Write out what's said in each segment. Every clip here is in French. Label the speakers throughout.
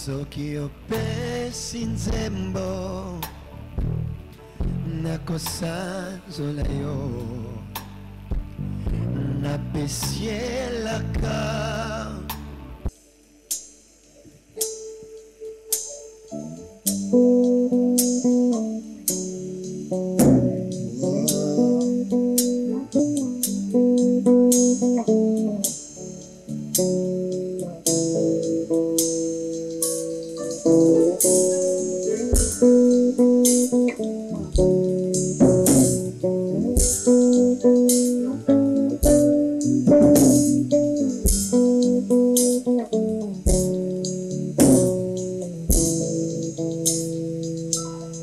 Speaker 1: soki opesi nzembo nakosanzola yo napesielaka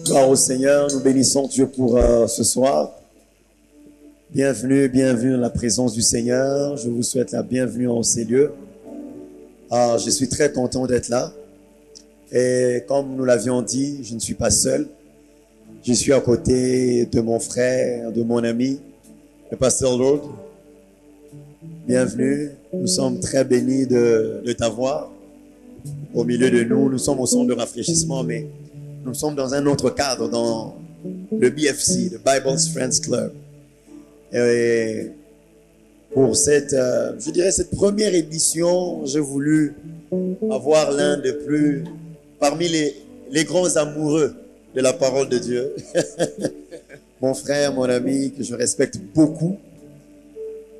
Speaker 2: Gloire au Seigneur, nous bénissons Dieu pour ce soir. Bienvenue, bienvenue dans la présence du Seigneur. Je vous souhaite la bienvenue en ces lieux. Je suis très content d'être là. Et comme nous l'avions dit, je ne suis pas seul. Je suis à côté de mon frère, de mon ami, le pasteur Lord. Bienvenue. Nous sommes très bénis de t'avoir au milieu de nous. Nous sommes au centre de rafraîchissement, mais nous sommes dans un autre cadre, dans le BFC, le Bible Friends Club. Et pour cette, je dirais, cette première édition, j'ai voulu avoir l'un de plus, parmi les grands amoureux de la parole de Dieu. Mon frère, mon ami, que je respecte beaucoup,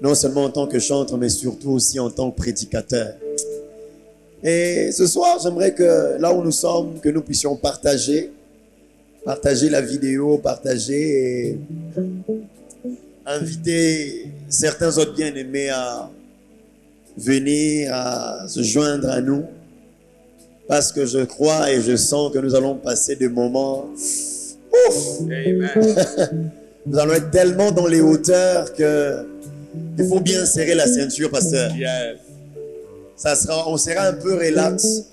Speaker 2: non seulement en tant que chanteur, mais surtout aussi en tant que prédicateur. Et ce soir, j'aimerais que là où nous sommes, que nous puissions partager la vidéo, partager et inviter certains autres bien-aimés à venir, à se joindre à nous. Parce que je crois et je sens que nous allons passer des moments ouf. Amen. Nous allons être tellement dans les hauteurs que il faut bien serrer la ceinture, pasteur. Yes. On sera un peu relax,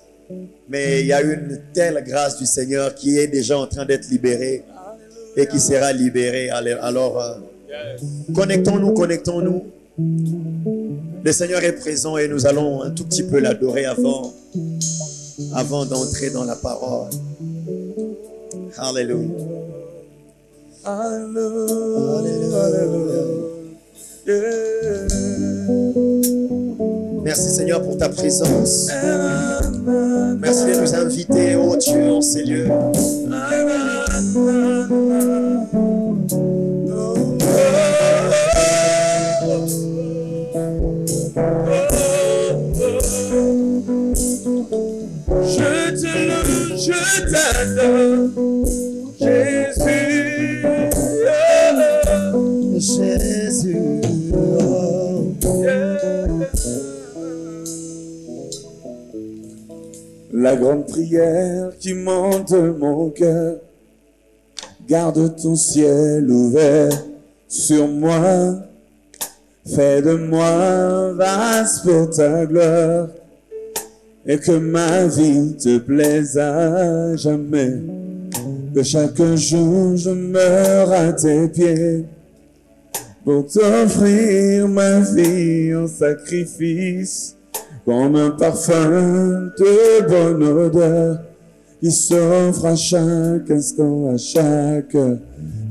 Speaker 2: mais il y a une telle grâce du Seigneur qui est déjà en train d'être libérée et qui sera libérée. Alors, connectons-nous. Le Seigneur est présent et nous allons un tout petit peu l'adorer avant d'entrer dans la parole. Alléluia. Alléluia. Yeah. Merci Seigneur pour ta présence. Merci de nous inviter, oh Dieu, en ces lieux.
Speaker 3: Je te loue, je t'adore, Jésus.
Speaker 2: Jésus.
Speaker 3: La grande prière qui monte de mon cœur, garde ton ciel ouvert sur moi, fais de moi un vase pour ta gloire, et que ma vie te plaise à jamais, que chaque jour je meure à tes pieds, pour t'offrir ma vie en sacrifice, comme un parfum de bonne odeur qui s'offre à chaque instant, à chaque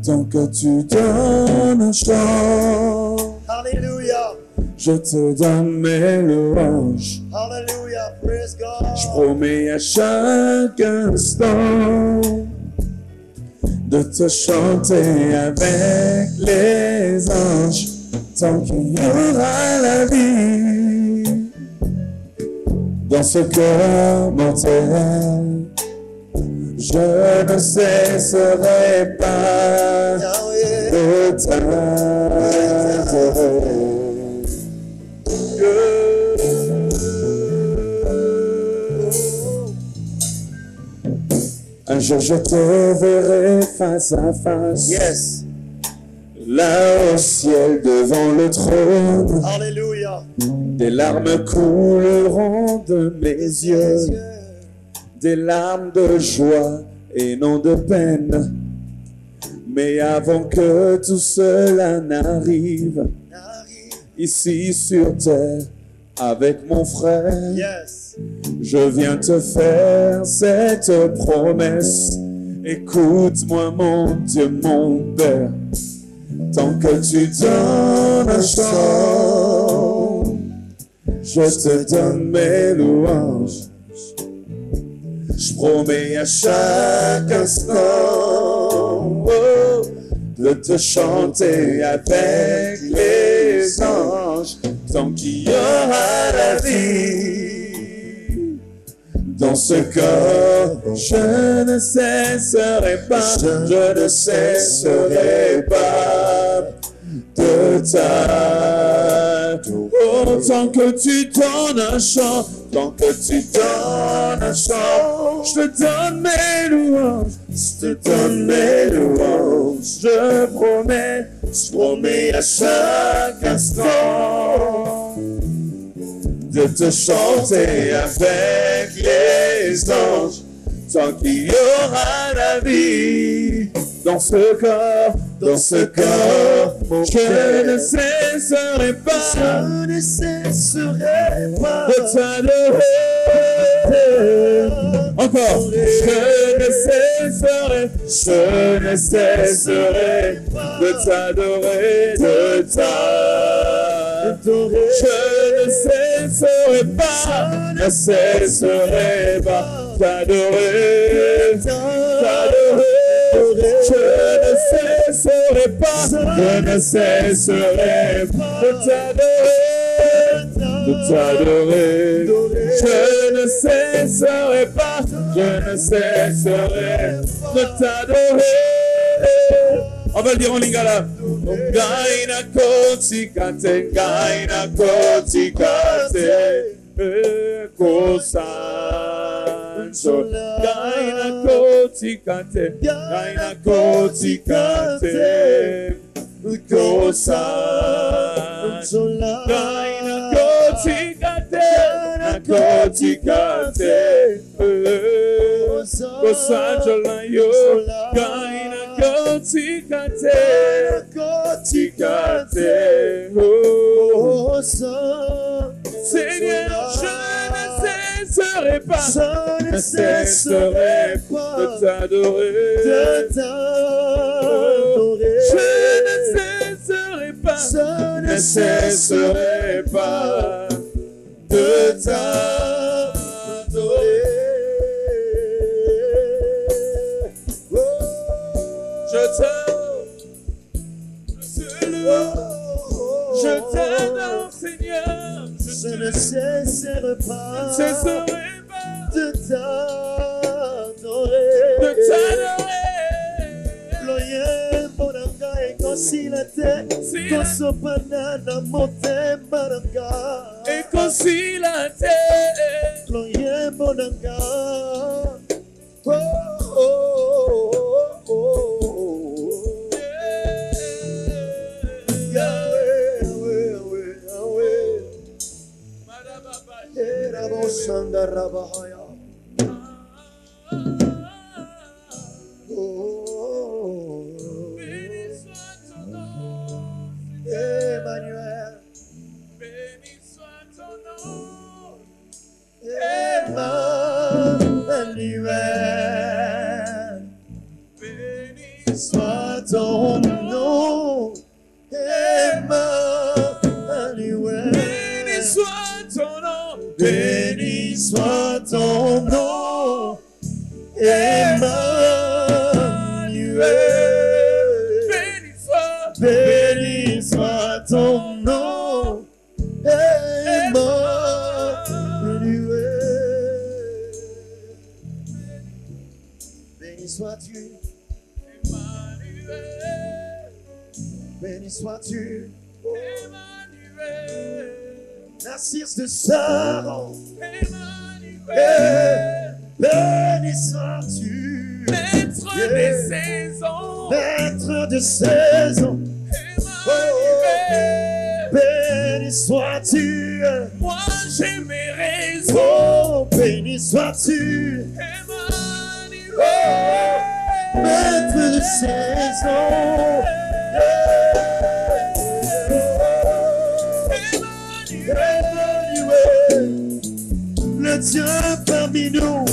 Speaker 3: temps que tu donnes un chant.
Speaker 2: Alléluia.
Speaker 3: Je te donne mes louanges.
Speaker 2: Alléluia. Praise God.
Speaker 3: Je promets à chaque instant de te chanter avec les anges tant qu'il y aura la vie. Dans ce cœur mortel, je ne cesserai pas de t'adorer. Un jour je te verrai face à face.
Speaker 2: Yes.
Speaker 3: Là au ciel devant le trône.
Speaker 2: Alléluia.
Speaker 3: Des larmes couleront de mes yeux, des larmes de joie et non de peine. Mais avant que tout cela n'arrive, ici sur terre, avec mon frère,
Speaker 2: Yes.
Speaker 3: Je viens te faire cette promesse. Écoute-moi mon Dieu, mon Père. Tant que tu donnes un chant, je te donne mes louanges. Je promets à chaque instant de te chanter avec les anges. Tant qu'il y aura la vie dans ce corps, je ne cesserai pas, je ne cesserai pas de t'adorer. Oh, tant que tu donnes un chant, tant que tu donnes un chant, je te donne mes louanges, je te donne mes louanges. Je promets à chaque instant de te chanter avec les anges. Tant qu'il y aura la vie dans ce corps, je ne cesserai pas, de t'adorer. Encore, je ne cesserai de t'adorer, de t'adorer. Je ne cesserai pas t'adorer, t'adorer. Je ne cesserai pas de t'adorer. Je ne cesserai pas de t'adorer. On va le dire en lingala. Gaina kotikate, kosancho. Gaina kotikate, kosancho. Gaina kotikate, kosancho layo. Gaina kotikate, oh, Seigneur, je ne cesserai pas de t'adorer. Je ne cesserai pas de t'adorer. Je t'adore, Seigneur.
Speaker 1: Je ne cesserai pas de t'adorer. Loye monanga ekosilate, kosopanana motema nanga.
Speaker 3: Ekosilate,
Speaker 1: loye monanga. Sanda Rabahaya. Emmanuel.
Speaker 3: béni soit ton nom.
Speaker 1: Emmanuel. Béni soit ton nom. Emmanuel.
Speaker 3: Béni soit ton nom.
Speaker 1: Béni soit ton nom, Emmanuel. Béni soit ton nom, Emmanuel. Béni sois-tu,
Speaker 3: Emmanuel.
Speaker 1: béni sois-tu,
Speaker 3: Emmanuel.
Speaker 1: Narcisse de Saron.
Speaker 3: Emmanuel.
Speaker 1: Béni sois-tu,
Speaker 3: Maître des saisons.
Speaker 1: maître de saison.
Speaker 3: Emmanuel.
Speaker 1: Béni sois-tu,
Speaker 3: Moi j'ai mes raisons.
Speaker 1: oh, béni sois-tu,
Speaker 3: Emmanuel.
Speaker 1: maître de saison. Emmanuel, le Dieu nous.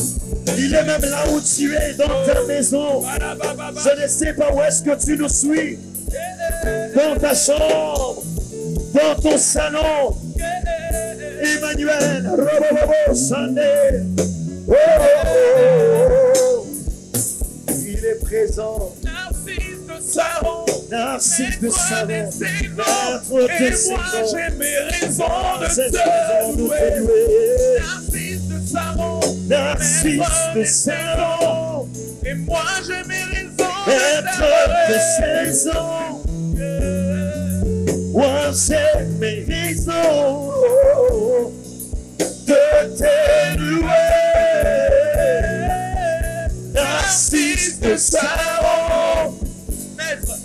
Speaker 1: Il est même là où tu es, dans ta maison. Je ne sais pas où est-ce que tu nous suis. Dans ta chambre, dans ton salon. Emmanuel, Sunday. Oh, il est présent.
Speaker 3: Narcisse de Saron,
Speaker 1: Narcisse de Saron,
Speaker 3: maître des
Speaker 1: maître
Speaker 3: et
Speaker 1: des
Speaker 3: moi
Speaker 1: saisons.
Speaker 3: j'ai mes raisons de
Speaker 1: C'est
Speaker 3: te
Speaker 1: raison de
Speaker 3: louer.
Speaker 1: te louer.
Speaker 3: Narcisse de Saron,
Speaker 1: Narcisse
Speaker 3: maître
Speaker 1: de
Speaker 3: des
Speaker 1: Saron,
Speaker 3: et moi j'ai mes raisons
Speaker 1: maître de saison. Moi j'ai mes raisons de te louer. Narcisse de Saron, maître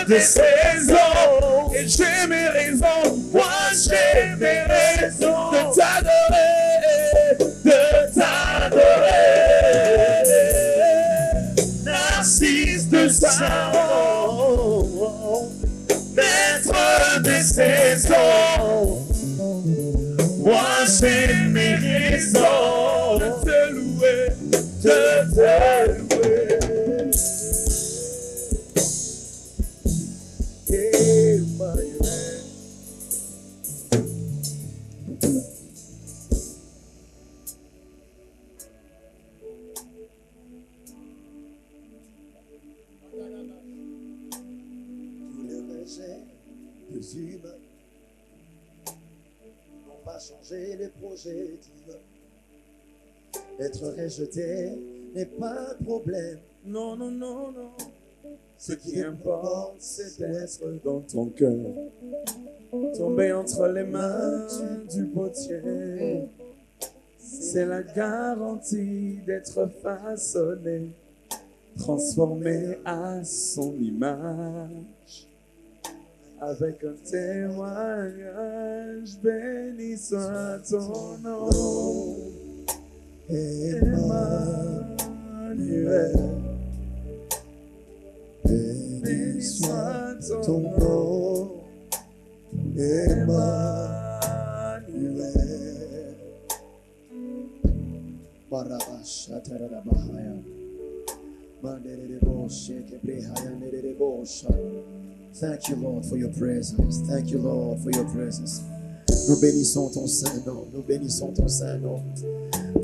Speaker 1: des saisons.
Speaker 3: Et j'ai mes raisons,
Speaker 1: Moi j'ai mes raisons
Speaker 3: de t'adorer.
Speaker 1: de t'adorer. Narcisse de Saron, maître des saisons. Moi j'ai mes raisons
Speaker 3: De te louer,
Speaker 1: de te louer. Emmanuel. Tous les rejets des humains n'ont pas changé les projets divins. Être rejeté n'est pas un problème.
Speaker 3: non, non, non, non.
Speaker 1: Ce
Speaker 3: qui importe, c'est d'être dans ton cœur, tomber entre les mains du potier. C'est la garantie d'être façonné, transformé à son image. Avec un témoignage, béni soit ton nom, Emmanuel.
Speaker 1: Béni soit ton nom, Emmanuel. Barabasha tarabahaya. Manderebo shekebrehaya nerebo sha. Thank you, Lord, for your presence. Thank you, Lord, for your presence. Nous bénissons ton Saint-Nom. Nous bénissons ton Saint-Nom.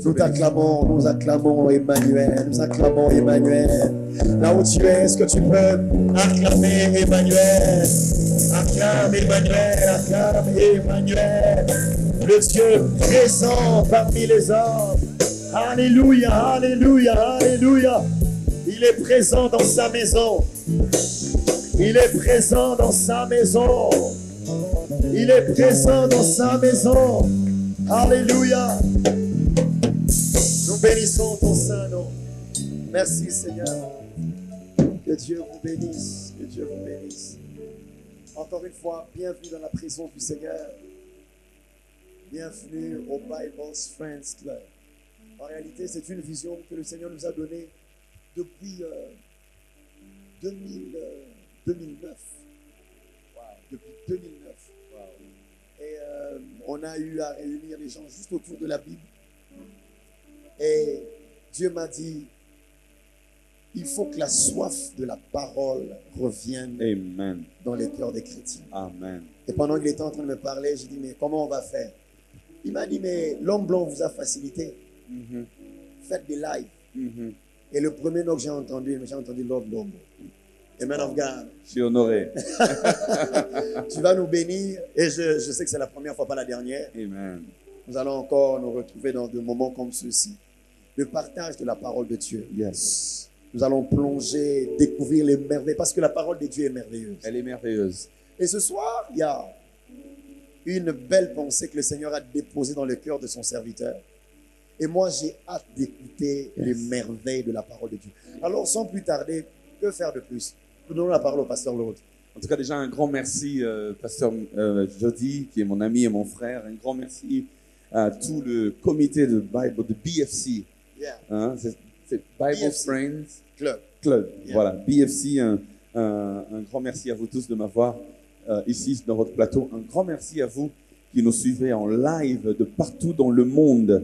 Speaker 1: Nous t'acclamons, nous acclamons Emmanuel. Nous acclamons Emmanuel. Là où tu es, est-ce que tu peux acclamer Emmanuel? Acclame Emmanuel, acclame Emmanuel. Le Dieu présent parmi les hommes. Alléluia, alléluia, alléluia. Il est présent dans sa maison. Il est présent dans sa maison. Il est présent dans sa maison. Alléluia. Nous bénissons ton Saint-Nom. Merci Seigneur. Que Dieu vous bénisse. Que Dieu vous bénisse. Encore une fois, bienvenue dans la présence du Seigneur. Bienvenue au Bible Friends Club. En réalité, c'est une vision que le Seigneur nous a donnée depuis 2009. Wow. Depuis 2009. Wow. Et on a eu à réunir les gens juste autour de la Bible. Et Dieu m'a dit, il faut que la soif de la parole revienne
Speaker 3: Amen.
Speaker 1: dans les cœurs des chrétiens.
Speaker 3: Amen.
Speaker 1: Et pendant qu'il était en train de me parler, j'ai dit, mais comment on va faire? Il m'a dit, mais l'homme blanc vous a facilité. Faites des lives. Et le premier nom que j'ai entendu Lord Lobo. Amen of God.
Speaker 3: Je suis honoré.
Speaker 1: Tu vas nous bénir. Et je sais que c'est la première fois, pas la dernière.
Speaker 3: Amen.
Speaker 1: Nous allons encore nous retrouver dans des moments comme ceux-ci. Le partage de la parole de Dieu.
Speaker 3: Yes.
Speaker 1: Nous allons plonger, découvrir les merveilles. Parce que la parole de Dieu est merveilleuse.
Speaker 3: Elle est merveilleuse.
Speaker 1: Et ce soir, il y a une belle pensée que le Seigneur a déposée dans le cœur de son serviteur. Et moi, j'ai hâte d'écouter les merveilles de la parole de Dieu. Alors, sans plus tarder, que faire de plus? Nous donnons la parole au pasteur Lord.
Speaker 3: En tout cas, déjà un grand merci, pasteur Jody, qui est mon ami et mon frère. Un grand merci à tout le comité de Bible, de BFC.
Speaker 1: Yeah.
Speaker 3: Hein, c'est Bible
Speaker 1: BFC.
Speaker 3: Friends
Speaker 1: Club. Yeah.
Speaker 3: Voilà, BFC, un grand merci à vous tous de m'avoir ici dans votre plateau. Un grand merci à vous qui nous suivez en live de partout dans le monde.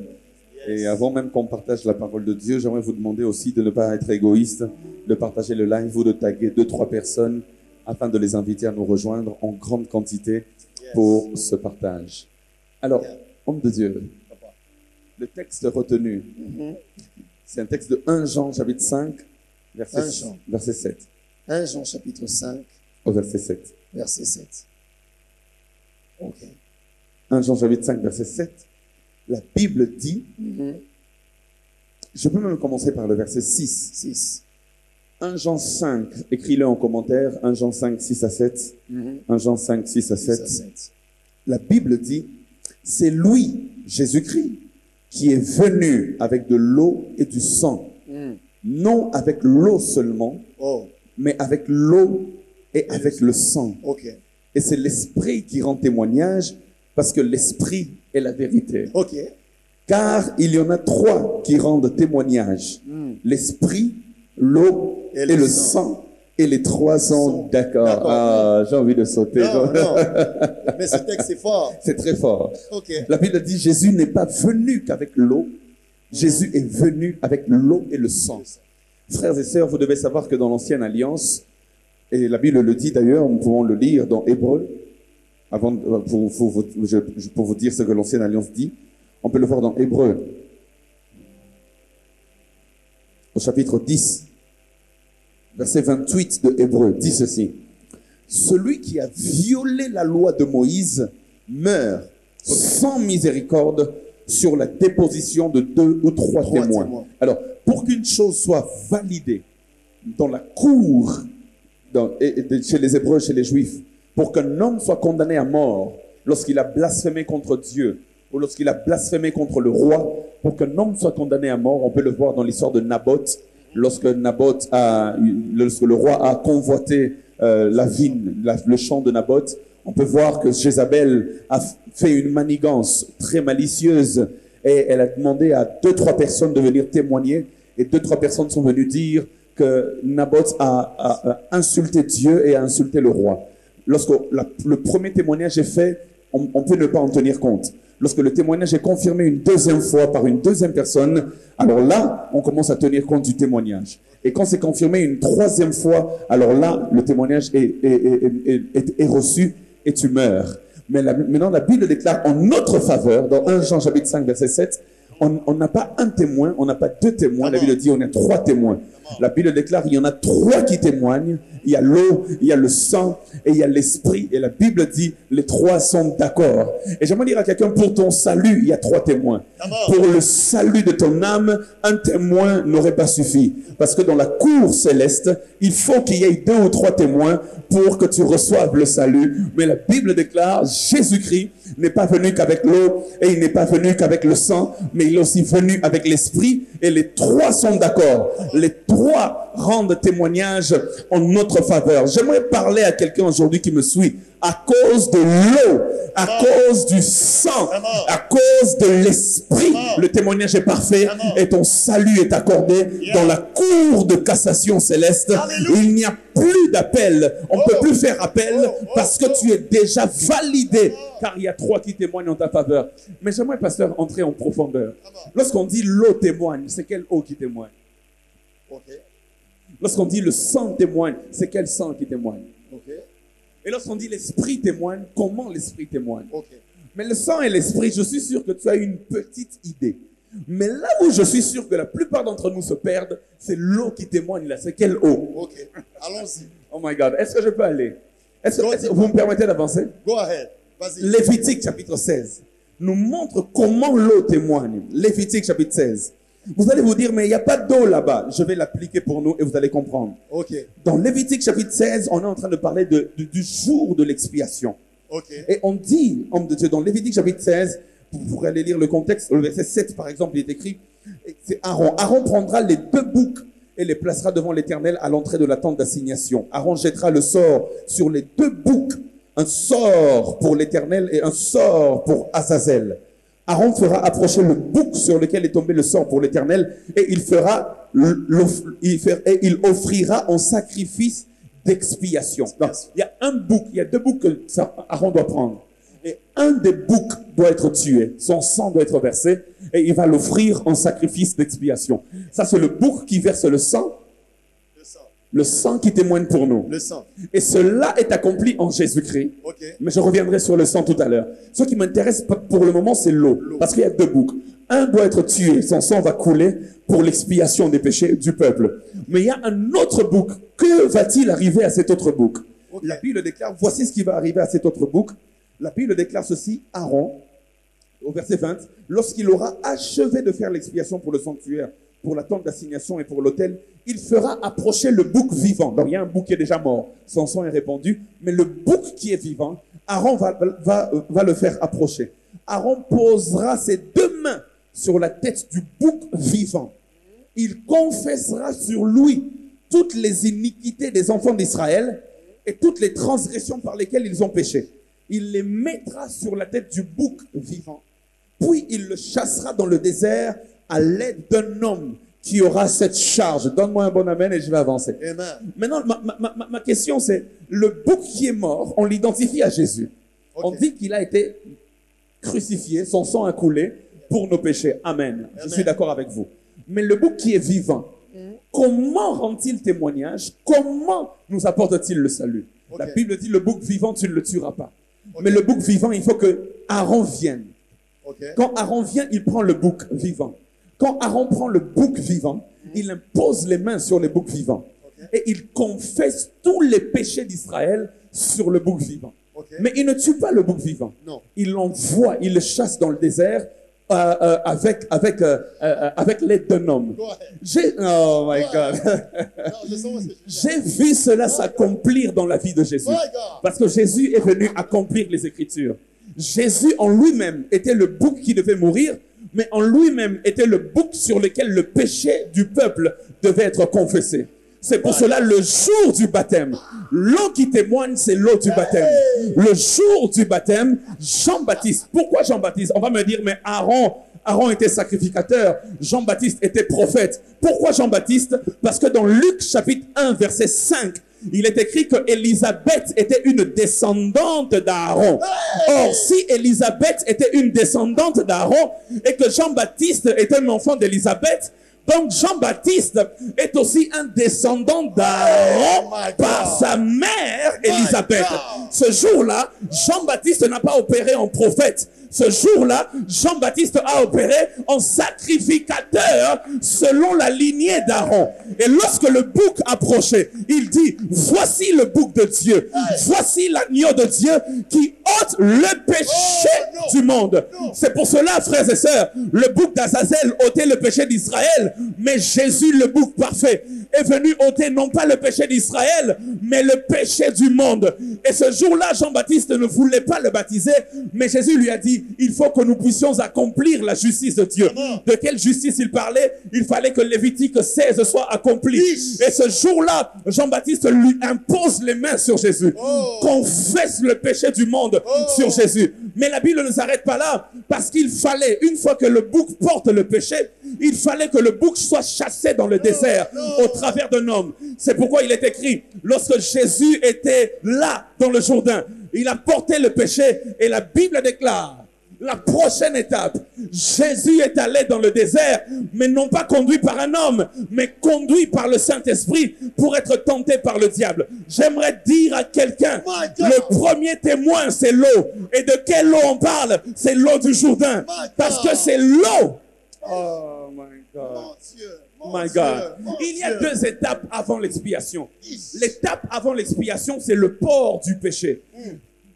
Speaker 3: Et avant même qu'on partage la parole de Dieu, j'aimerais vous demander aussi de ne pas être égoïste, de partager le live ou de taguer 2-3 personnes afin de les inviter à nous rejoindre en grande quantité pour ce partage. Alors, homme de Dieu, le texte retenu, c'est un texte de 1 Jean chapitre 5, verset 7.
Speaker 1: 1 Jean chapitre 5,
Speaker 3: Au verset 7.
Speaker 1: verset 7. Ok.
Speaker 3: 1 Jean chapitre 5, verset 7. La Bible dit, je peux même commencer par le verset 6.
Speaker 1: 6.
Speaker 3: 1 Jean 5, écris-le en commentaire, 1 Jean 5, 6 à 7. 1 Jean 5, 6 à 7.
Speaker 1: 7.
Speaker 3: La Bible dit, c'est lui, Jésus-Christ, qui est venu avec de l'eau et du sang. Non avec l'eau seulement,
Speaker 1: Oh,
Speaker 3: mais avec l'eau et avec le sang.
Speaker 1: ok.
Speaker 3: Et c'est l'Esprit qui rend témoignage, parce que l'Esprit est la vérité.
Speaker 1: Ok.
Speaker 3: Car il y en a 3 qui rendent témoignage. L'Esprit, l'eau et le sang. Et les 3 sont d'accord.
Speaker 1: D'accord.
Speaker 3: Ah, j'ai envie de sauter.
Speaker 1: Non, non. Mais ce texte est fort.
Speaker 3: C'est très fort.
Speaker 1: Ok.
Speaker 3: La Bible dit, Jésus n'est pas venu qu'avec l'eau. Jésus est venu avec l'eau et le sang. Frères et sœurs, vous devez savoir que dans l'Ancienne Alliance, et la Bible le dit d'ailleurs, nous pouvons le lire dans Hébreux, avant, pour vous dire ce que l'Ancienne Alliance dit, on peut le voir dans Hébreux, au chapitre 10, verset 28 de Hébreux, dit ceci. Celui qui a violé la loi de Moïse meurt sans miséricorde sur la déposition de 2 ou 3 témoins. Alors, pour qu'une chose soit validée dans la cour, chez les Hébreux, chez les Juifs, pour qu'un homme soit condamné à mort lorsqu'il a blasphémé contre Dieu ou lorsqu'il a blasphémé contre le roi, pour qu'un homme soit condamné à mort, on peut le voir dans l'histoire de Naboth, lorsque le roi a convoité la vigne, le champ de Naboth. On peut voir que Jézabel a fait une manigance très malicieuse et elle a demandé à 2-3 personnes de venir témoigner, et 2-3 personnes sont venues dire que Naboth a insulté Dieu et a insulté le roi. Lorsque le premier témoignage est fait, on peut ne pas en tenir compte. Lorsque le témoignage est confirmé une deuxième fois par une deuxième personne, alors là, on commence à tenir compte du témoignage. Et quand c'est confirmé une troisième fois, alors là, le témoignage est reçu et tu meurs. Mais maintenant, la Bible déclare en notre faveur, dans 1 Jean chapitre 5, verset 7, on n'a pas un témoin, on n'a pas 2 témoins. La Bible dit on a 3 témoins. La Bible déclare il y en a 3 qui témoignent. Il y a l'eau, il y a le sang et il y a l'esprit. Et la Bible dit les 3 sont d'accord. Et j'aimerais dire à quelqu'un, pour ton salut, il y a 3 témoins. Pour le salut de ton âme, un témoin n'aurait pas suffi. Parce que dans la cour céleste, il faut qu'il y ait 2 ou 3 témoins pour que tu reçoives le salut. Mais la Bible déclare Jésus-Christ n'est pas venu qu'avec l'eau et il n'est pas venu qu'avec le sang, mais il est aussi venu avec l'esprit, et les 3 sont d'accord. Les 3 rendent témoignage en notre faveur. J'aimerais parler à quelqu'un aujourd'hui qui me suit. À cause de l'eau, à cause du sang, à cause de l'esprit, le témoignage est parfait et ton salut est accordé dans la cour de cassation céleste. Il n'y a plus d'appel. On ne peut plus faire appel parce que tu es déjà validé, car il y a 3 qui témoignent en ta faveur. Mais j'aimerais, pasteur, entrer en profondeur. Lorsqu'on dit l'eau témoigne, c'est quelle eau qui témoigne? Lorsqu'on dit le sang témoigne, c'est quel sang qui témoigne? Et lorsqu'on dit l'esprit témoigne, comment l'esprit témoigne? Mais le sang et l'esprit, je suis sûr que tu as une petite idée. Mais là où je suis sûr que la plupart d'entre nous se perdent, c'est l'eau qui témoigne là. C'est quelle eau?
Speaker 1: Allons-y.
Speaker 3: Oh my God, est-ce que je peux aller? Est-ce que vous me permettez d'avancer?
Speaker 1: Go ahead. Vas-y.
Speaker 3: Lévitique chapitre 16 nous montre comment l'eau témoigne. Lévitique chapitre 16. Vous allez vous dire, mais il n'y a pas d'eau là-bas. Je vais l'appliquer pour nous et vous allez comprendre. Dans Lévitique chapitre 16, on est en train de parler du jour de l'expiation. Et on dit, homme de Dieu, dans Lévitique chapitre 16, vous pourrez aller lire le contexte, le verset 7 par exemple, il est écrit, c'est Aaron. Aaron prendra les 2 boucs et les placera devant l'Éternel à l'entrée de la tente d'assignation. Aaron jettera le sort sur les 2 boucs, un sort pour l'Éternel et un sort pour Azazel. Aaron fera approcher le bouc sur lequel est tombé le sort pour l'Éternel, et il offrira en sacrifice d'expiation. Donc, il y a un bouc, il y a 2 boucs que Aaron doit prendre. Et un des boucs doit être tué, son sang doit être versé, et il va l'offrir en sacrifice d'expiation. Ça, c'est le bouc qui verse le sang. Le sang qui témoigne pour nous.
Speaker 2: Le sang.
Speaker 3: Et cela est accompli en Jésus-Christ.
Speaker 2: Ok.
Speaker 3: Mais je reviendrai sur le sang tout à l'heure. Ce qui m'intéresse pour le moment, c'est l'eau. Parce qu'il y a deux boucs. Un doit être tué. Son sang va couler pour l'expiation des péchés du peuple. Mais il y a un autre bouc. Que va-t-il arriver à cet autre bouc?
Speaker 2: Ok.
Speaker 3: La Bible déclare, voici ce qui va arriver à cet autre bouc. La Bible déclare ceci, Aaron, au verset 20, lorsqu'il aura achevé de faire l'expiation pour le sanctuaire, pour la tente d'assignation et pour l'autel, il fera approcher le bouc vivant. Donc il y a un bouc qui est déjà mort, son sang est répandu, mais le bouc qui est vivant, Aaron va le faire approcher. Aaron posera ses deux mains sur la tête du bouc vivant. Il confessera sur lui toutes les iniquités des enfants d'Israël et toutes les transgressions par lesquelles ils ont péché. Il les mettra sur la tête du bouc vivant. Puis il le chassera dans le désert à l'aide d'un homme qui aura cette charge. Donne-moi un bon amen et je vais avancer.
Speaker 2: Amen.
Speaker 3: Maintenant, ma question c'est, le bouc qui est mort, on l'identifie à Jésus.
Speaker 2: Ok.
Speaker 3: On dit qu'il a été crucifié, son sang a coulé pour nos péchés. Amen. Je suis d'accord avec vous. Mais le bouc qui est vivant, comment rend-il témoignage? Comment nous apporte-t-il le salut?
Speaker 2: Ok.
Speaker 3: La Bible dit, le bouc vivant, tu ne le tueras pas.
Speaker 2: Ok.
Speaker 3: Mais le bouc vivant, il faut que Aaron vienne.
Speaker 2: Ok.
Speaker 3: Quand Aaron vient, il prend le bouc vivant. Quand Aaron prend le bouc vivant, il impose les mains sur le bouc vivant.
Speaker 2: Ok.
Speaker 3: Et il confesse tous les péchés d'Israël sur le bouc vivant.
Speaker 2: Ok.
Speaker 3: Mais il ne tue pas le bouc vivant.
Speaker 2: Non.
Speaker 3: Il l'envoie, il le chasse dans le désert avec l'aide d'un homme.
Speaker 2: Go ahead.
Speaker 3: Oh my God.
Speaker 2: Non, je sens ce que tu dis.
Speaker 3: J'ai vu cela s'accomplir dans la vie de Jésus.
Speaker 2: My God.
Speaker 3: Parce que Jésus est venu accomplir les Écritures. Jésus en lui-même était le bouc qui devait mourir, mais en lui-même était le bouc sur lequel le péché du peuple devait être confessé. C'est pour cela le jour du baptême, l'eau qui témoigne, c'est l'eau du baptême. Le jour du baptême, Jean-Baptiste. Pourquoi Jean-Baptiste? On va me dire, mais Aaron était sacrificateur, Jean-Baptiste était prophète. Pourquoi Jean-Baptiste? Parce que dans Luc chapitre 1 verset 5, il est écrit que Élisabeth était une descendante d'Aaron. Or, si Élisabeth était une descendante d'Aaron et que Jean-Baptiste est un enfant d'Élisabeth, donc Jean-Baptiste est aussi un descendant d'Aaron par sa mère Élisabeth. Ce jour-là, Jean-Baptiste n'a pas opéré en prophète. Ce jour-là, Jean-Baptiste a opéré en sacrificateur selon la lignée d'Aaron. Et lorsque le bouc approchait, il dit, voici le bouc de Dieu. Voici l'agneau de Dieu qui ôte le péché du monde. C'est pour cela, frères et sœurs, le bouc d'Azazel ôtait le péché d'Israël, mais Jésus, le bouc parfait, est venu ôter non pas le péché d'Israël, mais le péché du monde. Et ce jour-là, Jean-Baptiste ne voulait pas le baptiser, mais Jésus lui a dit, il faut que nous puissions accomplir la justice de Dieu. De quelle justice il parlait? Il fallait que Lévitique 16 soit accompli. Et ce jour-là, Jean-Baptiste lui impose les mains sur Jésus. Confesse le péché du monde sur Jésus. Mais la Bible ne s'arrête pas là, parce qu'il fallait, une fois que le bouc porte le péché, il fallait que le bouc soit chassé dans le désert au travers d'un homme. C'est pourquoi il est écrit, lorsque Jésus était là dans le Jourdain, il a porté le péché et la Bible déclare, la prochaine étape, Jésus est allé dans le désert, mais non pas conduit par un homme, mais conduit par le Saint-Esprit pour être tenté par le diable. J'aimerais dire à quelqu'un, le premier témoin, c'est l'eau. Et de quelle eau on parle? C'est l'eau du Jourdain. Parce que c'est l'eau. Oh my God.
Speaker 2: Mon Dieu.
Speaker 3: My God. Il y a deux étapes avant l'expiation. L'étape avant l'expiation, c'est le port du péché.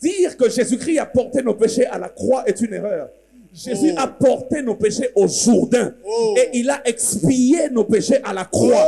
Speaker 3: Dire que Jésus-Christ a porté nos péchés à la croix est une erreur. Jésus a porté nos péchés au Jourdain et il a expié nos péchés à la croix.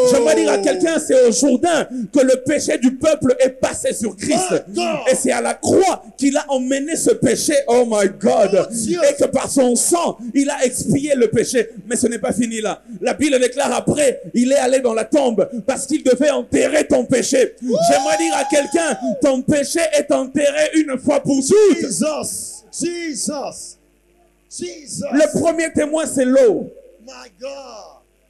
Speaker 3: J'aimerais dire à quelqu'un, c'est au Jourdain que le péché du peuple est passé sur Christ. Et c'est à la croix qu'il a emmené ce péché, oh my God, et que par son sang, il a expié le péché. Mais ce n'est pas fini là. La Bible déclare après, il est allé dans la tombe parce qu'il devait enterrer ton péché. J'aimerais dire à quelqu'un, ton péché est enterré une fois pour toutes.
Speaker 2: Jesus.
Speaker 3: Le premier témoin, c'est l'eau.
Speaker 2: My God.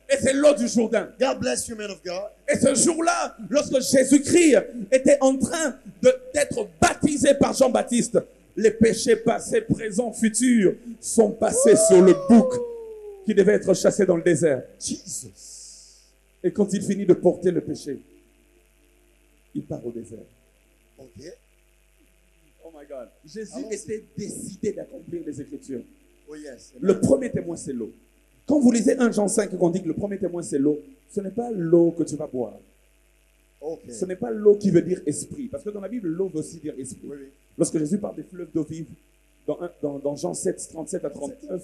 Speaker 3: Et c'est l'eau du Jourdain.
Speaker 2: God bless you, man of God.
Speaker 3: Et ce jour-là, lorsque Jésus-Christ était en train d'être baptisé par Jean-Baptiste, Les péchés passés, présents, futurs sont passés sur le bouc qui devait être chassé dans le désert.
Speaker 1: Jesus.
Speaker 3: Et quand il finit de porter le péché, il part au désert.
Speaker 1: Ok.
Speaker 3: Oh my God. Jésus
Speaker 1: Allons-y.
Speaker 3: était décidé d'accomplir les Écritures.
Speaker 1: Oh yes.
Speaker 3: Le premier témoin, c'est l'eau. Quand vous lisez 1 Jean 5, qu'on dit que le premier témoin, c'est l'eau, ce n'est pas l'eau que tu vas boire.
Speaker 1: Ok.
Speaker 3: Ce n'est pas l'eau qui veut dire esprit. Parce que dans la Bible, l'eau veut aussi dire esprit.
Speaker 1: Oui, oui.
Speaker 3: Lorsque Jésus parle des fleuves d'eau vive, dans Jean 7, 37 à 39,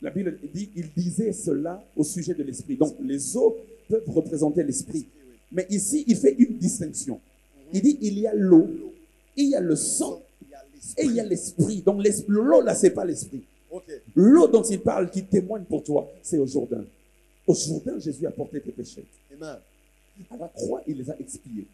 Speaker 3: la Bible dit, il disait cela au sujet de l'esprit. Donc, les eaux peuvent représenter l'esprit. Mais ici, il fait une distinction. Il dit, il y a l'eau, il y a le sang,
Speaker 1: Il y a
Speaker 3: et il y a
Speaker 1: l'esprit.
Speaker 3: l'esprit. Donc, l'eau, là, c'est pas l'esprit.
Speaker 1: Ok.
Speaker 3: L'eau dont il parle, qui témoigne pour toi, c'est au Jourdain. Au Jourdain, Jésus a porté tes péchés.
Speaker 1: Amen.
Speaker 3: À la croix, il les a expiés.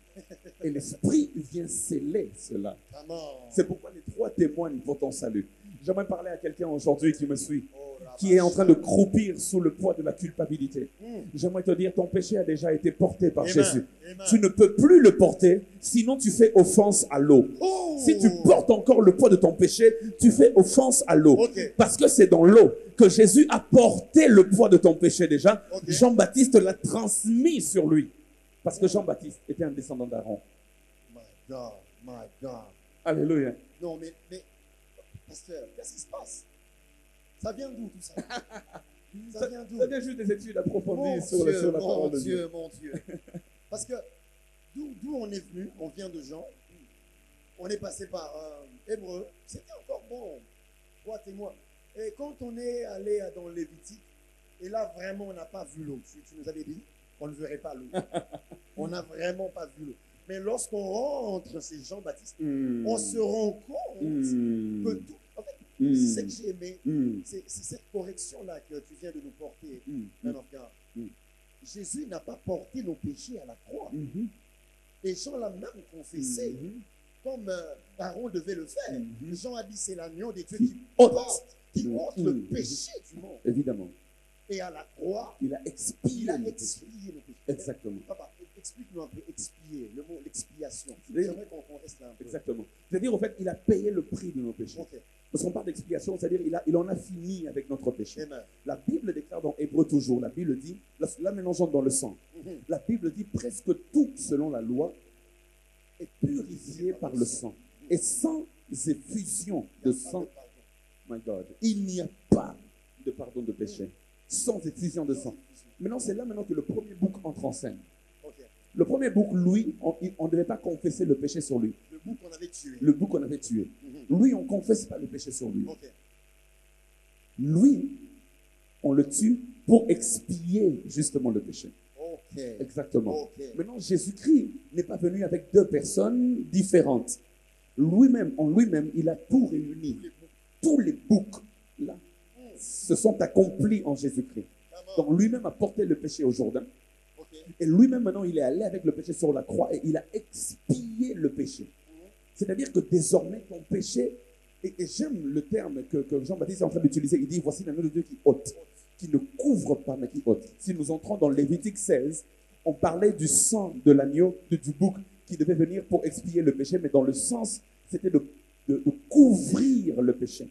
Speaker 3: Et l'Esprit vient sceller cela.
Speaker 1: Come on.
Speaker 3: C'est pourquoi les trois témoignent pour ton salut. J'aimerais parler à quelqu'un aujourd'hui qui me suit,
Speaker 1: Oh, Rabba.
Speaker 3: qui est en train de croupir sous le poids de la culpabilité. J'aimerais te dire, ton péché a déjà été porté par
Speaker 1: Amen.
Speaker 3: Jésus.
Speaker 1: Amen.
Speaker 3: Tu ne peux plus le porter, sinon tu fais offense à l'eau.
Speaker 1: Oh.
Speaker 3: Si tu portes encore le poids de ton péché, tu fais offense à l'eau.
Speaker 1: Ok.
Speaker 3: Parce que c'est dans l'eau que Jésus a porté le poids de ton péché déjà.
Speaker 1: Ok.
Speaker 3: Jean-Baptiste l'a transmis sur lui. Parce que Jean-Baptiste était un descendant d'Aaron.
Speaker 1: My God. My God.
Speaker 3: Alléluia.
Speaker 1: Non, mais, pasteur, qu'est-ce qui se passe? Ça vient d'où tout ça? Ça vient d'où?
Speaker 3: Ça vient juste des études approfondies
Speaker 1: Mon
Speaker 3: sur
Speaker 1: Dieu,
Speaker 3: la parole de Dieu.
Speaker 1: mon Dieu. Parce que d'où on est venu, on vient de Jean, on est passé par Hébreu, c'était encore bon, toi témoin. Et quand on est allé dans Lévitique, et là vraiment on n'a pas vu l'eau, tu nous avais dit, on ne verrait pas l'eau. On n'a vraiment pas vu l'eau. Mais lorsqu'on rentre chez Jean-Baptiste, on se rend compte que tout, en fait, c'est ce que j'ai aimé, c'est cette correction-là que tu viens de nous porter, man of God. Jésus n'a pas porté nos péchés à la croix. Et Jean l'a même confessé, comme Aaron devait le faire. Jean a dit, c'est l'agneau des dieux qui ôte le péché du monde.
Speaker 3: Évidemment.
Speaker 1: Et à la croix,
Speaker 3: Il a expié.
Speaker 1: il a
Speaker 3: le péché.
Speaker 1: expié le péché.
Speaker 3: Exactement.
Speaker 1: Papa, explique-nous un peu, expier, le mot l'expiation.
Speaker 3: Oui.
Speaker 1: J'aimerais qu'on reste là un peu.
Speaker 3: Exactement. C'est-à-dire, en fait, il a payé le prix de nos péchés.
Speaker 1: Ok.
Speaker 3: Parce qu'on parle d'expiation, c'est-à-dire il en a fini avec notre péché.
Speaker 1: Amen.
Speaker 3: La Bible déclare dans Hébreu toujours, la Bible dit, là maintenant j'entre dans le sang, la Bible dit presque tout selon la loi est purifié par le sang. Et sans effusion de sang, my God, il n'y a pas de pardon de péché. Sans effusion de sang. Maintenant, c'est là maintenant que le premier bouc entre en scène.
Speaker 1: Ok.
Speaker 3: Le premier bouc, lui, on ne devait pas confesser le péché sur lui.
Speaker 1: Le bout qu'on avait tué.
Speaker 3: Le bouc qu'on avait tué. Lui, on ne confesse pas le péché sur lui.
Speaker 1: Ok.
Speaker 3: Lui, on le tue pour expier justement le péché.
Speaker 1: Ok.
Speaker 3: Exactement.
Speaker 1: Ok.
Speaker 3: Maintenant, Jésus-Christ n'est pas venu avec deux personnes différentes. Lui-même, en lui-même, il a tout réuni. Tous les boucs, là, se sont accomplis en Jésus-Christ. Donc, lui-même a porté le péché au Jourdain.
Speaker 1: Ok.
Speaker 3: Et lui-même, maintenant, il est allé avec le péché sur la croix et il a expié le péché. C'est-à-dire que désormais, ton péché, et j'aime le terme que Jean-Baptiste est en train d'utiliser, il dit, voici l'agneau de Dieu qui ôte, qui ne couvre pas, mais qui ôte. Si nous entrons dans Lévitique 16, on parlait du sang de l'agneau, du bouc, qui devait venir pour expier le péché, mais dans le sens, c'était de couvrir le péché.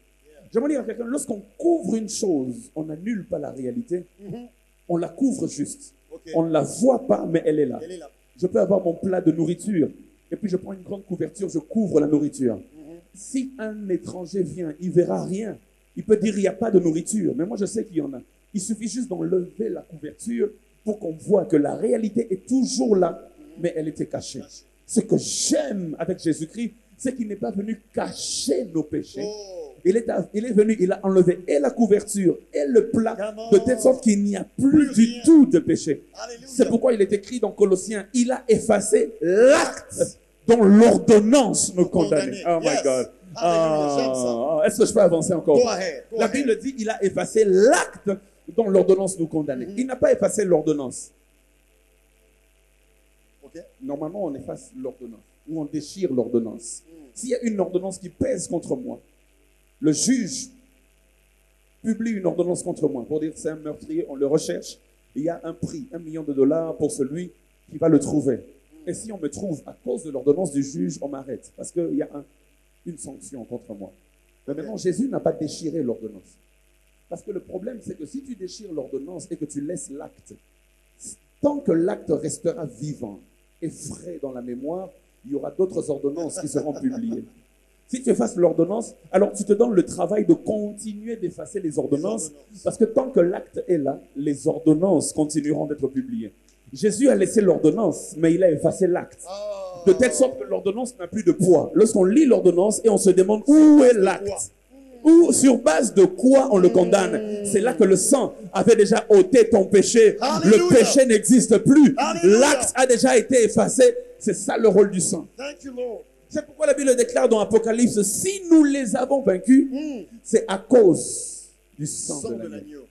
Speaker 3: J'aimerais dire à quelqu'un, lorsqu'on couvre une chose, on n'annule pas la réalité, on la couvre juste.
Speaker 1: Ok.
Speaker 3: On ne la voit pas, mais elle est là.
Speaker 1: Elle est là.
Speaker 3: Je peux avoir mon plat de nourriture, et puis je prends une grande couverture, je couvre la nourriture. Si un étranger vient, il ne verra rien. Il peut dire, il n'y a pas de nourriture, mais moi je sais qu'il y en a. Il suffit juste d'enlever la couverture pour qu'on voit que la réalité est toujours là, mais elle était cachée. Ce que j'aime avec Jésus-Christ, c'est qu'il n'est pas venu cacher nos péchés.
Speaker 1: Oh.
Speaker 3: Il est venu, il a enlevé et la couverture et le plat, de telle sorte qu'il n'y a plus du
Speaker 1: rien.
Speaker 3: tout de péché.
Speaker 1: Alléluia.
Speaker 3: C'est pourquoi il est écrit dans Colossiens, il a effacé l'acte dont l'ordonnance nous condamnait. Oh my
Speaker 1: Yes.
Speaker 3: God.
Speaker 1: Alléluia, j'aime ça.
Speaker 3: Est-ce que je peux avancer encore?
Speaker 1: Go ahead. Go
Speaker 3: La
Speaker 1: ahead.
Speaker 3: Bible dit, il a effacé l'acte dont l'ordonnance nous condamnait. Il n'a pas effacé l'ordonnance.
Speaker 1: Ok.
Speaker 3: Normalement, on efface l'ordonnance ou on déchire l'ordonnance. S'il y a une ordonnance qui pèse contre moi, le juge publie une ordonnance contre moi pour dire c'est un meurtrier, on le recherche. Il y a un prix, $1 million pour celui qui va le trouver. Et si on me trouve à cause de l'ordonnance du juge, on m'arrête. Parce qu'il y a une sanction contre moi. Mais maintenant, Jésus n'a pas déchiré l'ordonnance. Parce que le problème, c'est que si tu déchires l'ordonnance et que tu laisses l'acte, tant que l'acte restera vivant et frais dans la mémoire, il y aura d'autres ordonnances qui seront publiées. Si tu effaces l'ordonnance, alors tu te donnes le travail de continuer d'effacer les ordonnances, parce que tant que l'acte est là, les ordonnances continueront d'être publiées. Jésus a laissé l'ordonnance, mais il a effacé l'acte. De telle sorte que l'ordonnance n'a plus de poids. Lorsqu'on lit l'ordonnance et on se demande où est l'acte, ou sur base de quoi on le condamne, c'est là que le sang avait déjà ôté ton péché.
Speaker 2: Alléluia.
Speaker 3: Le péché n'existe plus.
Speaker 2: Alléluia.
Speaker 3: L'acte a déjà été effacé. C'est ça le rôle du sang.
Speaker 2: Thank you, Lord.
Speaker 3: C'est pourquoi la Bible déclare dans Apocalypse, si nous les avons vaincus, c'est à cause du sang
Speaker 2: Sang
Speaker 3: de
Speaker 2: de
Speaker 3: l'agneau.
Speaker 2: l'agneau.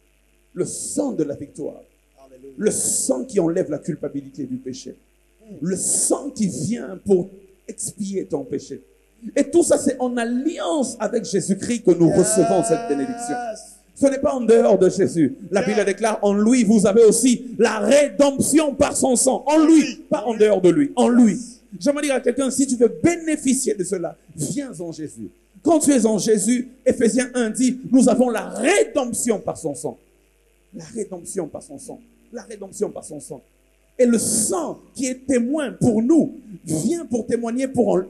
Speaker 3: Le sang de la victoire.
Speaker 2: Alléluia.
Speaker 3: Le sang qui enlève la culpabilité du péché. Le sang qui vient pour expier ton péché. Et tout ça, c'est en alliance avec Jésus-Christ que nous recevons cette bénédiction. Ce n'est pas en dehors de Jésus. La Bible déclare, en lui, vous avez aussi la rédemption par son sang. En lui, pas en dehors de lui. En lui. J'aimerais dire à quelqu'un, si tu veux bénéficier de cela, viens en Jésus. Quand tu es en Jésus, Éphésiens 1 dit, nous avons la rédemption par son sang. La rédemption par son sang. La rédemption par son sang. Et le sang qui est témoin pour nous vient pour témoigner, pour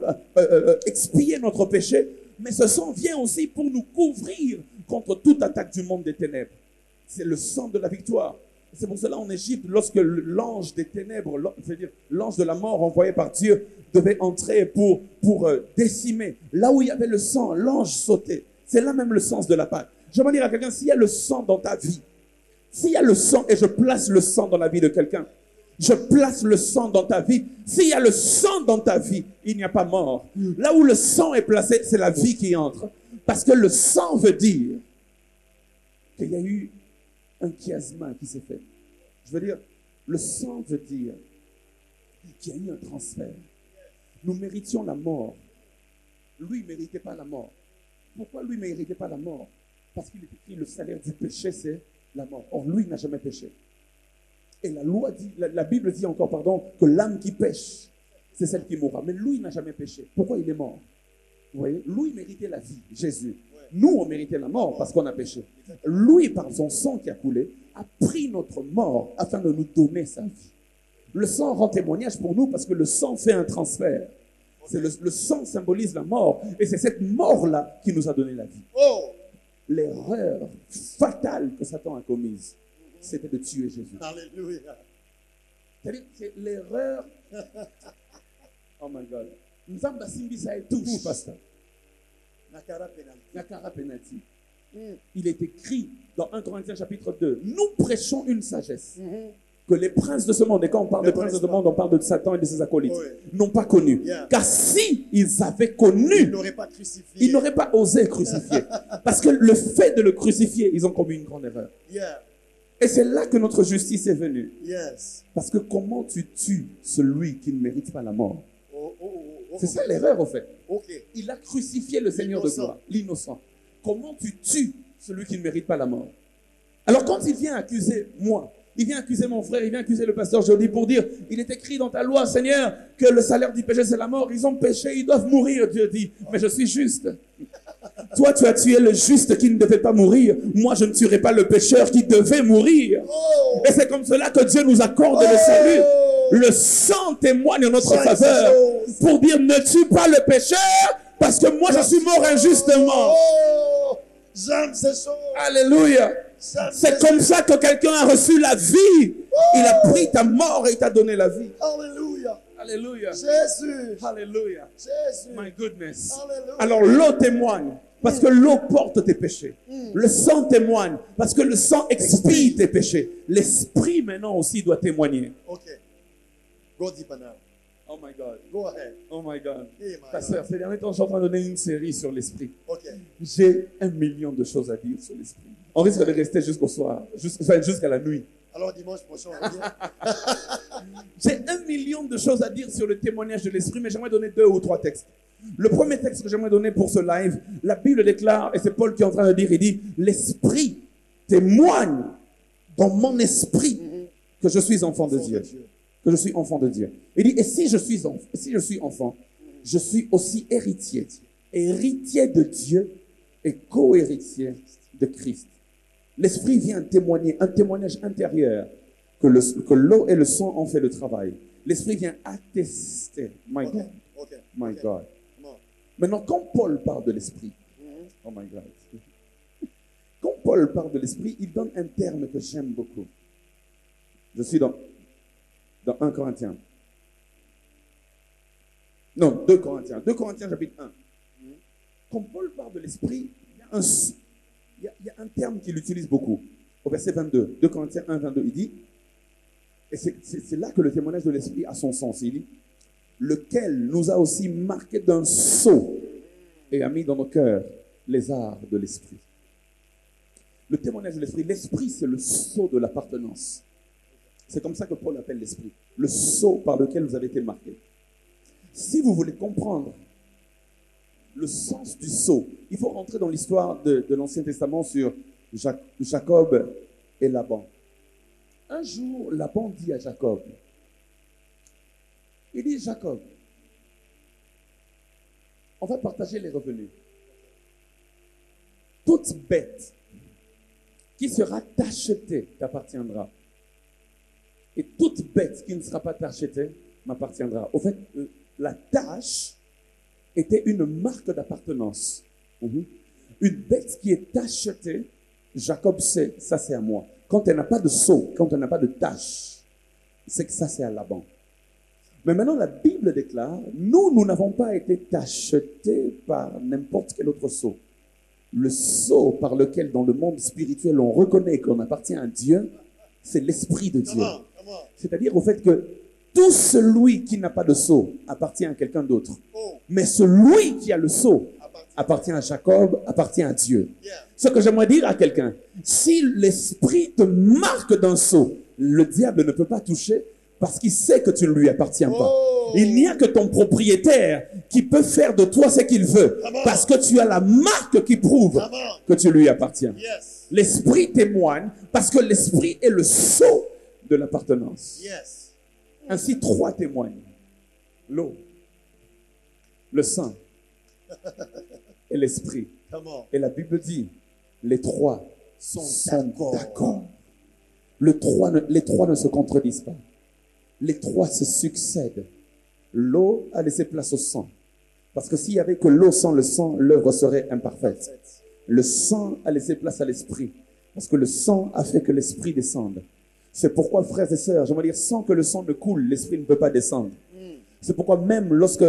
Speaker 3: expier notre péché. Mais ce sang vient aussi pour nous couvrir contre toute attaque du monde des ténèbres. C'est le sang de la victoire. C'est pour cela en Égypte, lorsque l'ange des ténèbres, c'est-à-dire l'ange de la mort envoyé par Dieu, devait entrer pour décimer, là où il y avait le sang, l'ange sautait. C'est là même le sens de la Pâque. Je vais dire à quelqu'un, s'il y a le sang dans ta vie, s'il y a le sang, et je place le sang dans la vie de quelqu'un, je place le sang dans ta vie. S'il y a le sang dans ta vie, il n'y a pas mort. Là où le sang est placé, c'est la vie qui entre. Parce que le sang veut dire qu'il y a eu un chiasma qui s'est fait. Je veux dire, le sang veut dire qu'il y a eu un transfert. Nous méritions la mort. Lui ne méritait pas la mort. Pourquoi lui ne méritait pas la mort? Parce qu'il est écrit, le salaire du péché, c'est la mort. Or, lui n'a jamais péché. Et la loi dit, la Bible dit encore, pardon, que l'âme qui pêche, c'est celle qui mourra. Mais lui n'a jamais péché. Pourquoi il est mort? Vous voyez, lui méritait la vie, Jésus. Nous, on méritait la mort parce qu'on a péché. Lui, par son sang qui a coulé, a pris notre mort afin de nous donner sa vie. Le sang rend témoignage pour nous parce que le sang fait un transfert. C'est le sang symbolise la mort. Et c'est cette mort-là qui nous a donné la vie.
Speaker 2: Oh,
Speaker 3: L'erreur fatale que Satan a commise, c'était de tuer Jésus.
Speaker 2: alléluia.
Speaker 3: C'est-à-dire que c'est l'erreur. Oh my God. Nzamba simbi ça est tout, pasteur.
Speaker 2: Nakara penalty.
Speaker 3: Nakara penalty. Il est écrit dans 1 Corinthiens chapitre 2, nous prêchons une sagesse que les princes de ce monde, et quand on parle de princes de ce monde, on parle de Satan et de ses acolytes, n'ont pas connu.
Speaker 2: Yeah.
Speaker 3: Car si ils avaient
Speaker 2: Il
Speaker 3: connu,
Speaker 2: n'aurait pas crucifié.
Speaker 3: ils n'auraient pas osé crucifier. Parce que le fait de le crucifier, ils ont commis une grande erreur.
Speaker 2: Yeah.
Speaker 3: Et c'est là que notre justice est venue.
Speaker 2: Yes.
Speaker 3: Parce que comment tu tues celui qui ne mérite pas la mort?
Speaker 2: Oh.
Speaker 3: C'est ça l'erreur, au fait.
Speaker 2: Ok.
Speaker 3: Il a crucifié le Seigneur de gloire, l'innocent. Comment tu tues celui qui ne mérite pas la mort? Alors quand il vient accuser moi, il vient accuser mon frère, il vient accuser le pasteur Jody pour dire, il est écrit dans ta loi, Seigneur, que le salaire du péché c'est la mort. Ils ont péché, ils doivent mourir, Dieu dit. Mais je suis juste. Toi, tu as tué le juste qui ne devait pas mourir. Moi, je ne tuerai pas le pécheur qui devait mourir.
Speaker 2: Oh.
Speaker 3: Et c'est comme cela que Dieu nous accorde le salut. Le sang témoigne en notre faveur pour dire ne tue pas le pécheur parce que moi je suis mort injustement.
Speaker 2: Oh. J'aime ces choses.
Speaker 3: Alléluia. C'est comme ça que quelqu'un a reçu la vie. Il a pris ta mort et il t'a donné la vie.
Speaker 2: Alléluia.
Speaker 3: Alléluia.
Speaker 2: Jésus.
Speaker 3: Alléluia.
Speaker 2: Jésus.
Speaker 3: My goodness.
Speaker 2: Alléluia.
Speaker 3: Alors l'eau témoigne parce que l'eau porte tes péchés. Le sang témoigne parce que le sang expie tes péchés. L'esprit maintenant aussi doit témoigner.
Speaker 2: Ok. Go deeper now.
Speaker 3: Oh my God.
Speaker 2: Go ahead.
Speaker 3: Oh my God.
Speaker 2: Hey, my
Speaker 3: Pasteur,
Speaker 2: God.
Speaker 3: ces derniers temps, je suis en train de donner une série sur l'esprit.
Speaker 2: Ok.
Speaker 3: J'ai 1 million de choses à dire sur l'esprit. On risque de rester jusqu'au soir, jusqu'à la nuit.
Speaker 2: Alors dimanche prochain, on revient.
Speaker 3: J'ai 1 million de choses à dire sur le témoignage de l'esprit, mais j'aimerais donner 2 ou 3 textes. Le premier texte que j'aimerais donner pour ce live, la Bible déclare, et c'est Paul qui est en train de dire, il dit, l'esprit témoigne dans mon esprit que je suis enfant de Dieu. Que je suis enfant de Dieu. Il dit, et si je suis enfant, je suis aussi héritier héritier de Dieu et co-héritier de Christ. L'Esprit vient témoigner, un témoignage intérieur, que l'eau et le sang ont fait le travail. L'Esprit vient attester. My God. My God. Maintenant, quand Paul parle de l'Esprit, oh my God. Quand Paul parle de l'Esprit, il donne un terme que j'aime beaucoup. Je suis dans 1 Corinthiens. Non, 2 Corinthiens. 2 Corinthiens, chapitre 1. Quand Paul parle de l'Esprit, il y a un terme qu'il utilise beaucoup. Au verset 22, 2 Corinthiens 1, 22, il dit, et c'est là que le témoignage de l'Esprit a son sens, il dit, lequel nous a aussi marqué d'un sceau et a mis dans nos cœurs les arts de l'Esprit. Le témoignage de l'Esprit, c'est le sceau de l'appartenance. C'est comme ça que Paul appelle l'Esprit, le sceau par lequel vous avez été marqué. Si vous voulez comprendre le sens du sceau, il faut rentrer dans l'histoire de l'Ancien Testament sur Jacob et Laban. Un jour, Laban dit à Jacob, il dit, Jacob, on va partager les revenus. Toute bête qui sera tachetée t'appartiendra. Et toute bête qui ne sera pas tachetée m'appartiendra. Au fait, la tâche était une marque d'appartenance. Une bête qui est tachetée, Jacob sait, ça c'est à moi. Quand elle n'a pas de sceau, quand elle n'a pas de tache, c'est que ça c'est à Laban. Mais maintenant la Bible déclare, nous n'avons pas été tachetés par n'importe quel autre sceau. Le sceau par lequel dans le monde spirituel on reconnaît qu'on appartient à Dieu, c'est l'Esprit de Dieu. C'est-à-dire au fait que tout celui qui n'a pas de sceau appartient à quelqu'un d'autre. Mais celui qui a le sceau appartient à Jacob, appartient à Dieu. Ce que j'aimerais dire à quelqu'un, si l'Esprit te marque d'un sceau, le diable ne peut pas toucher parce qu'il sait que tu ne lui appartiens pas. Il n'y a que ton propriétaire qui peut faire de toi ce qu'il veut parce que tu as la marque qui prouve que tu lui appartiens. L'Esprit témoigne parce que l'Esprit est le sceau de l'appartenance. Ainsi, 3 témoignent. L'eau, le sang et l'Esprit. Et la Bible dit, les 3 sont d'accord. Les 3 ne se contredisent pas. Les 3 se succèdent. L'eau a laissé place au sang. Parce que s'il n'y avait que l'eau sans le sang, l'œuvre serait imparfaite. Le sang a laissé place à l'Esprit. Parce que le sang a fait que l'Esprit descende. C'est pourquoi, frères et sœurs, j'aimerais dire, sans que le sang ne coule, l'Esprit ne peut pas descendre. C'est pourquoi même lorsque,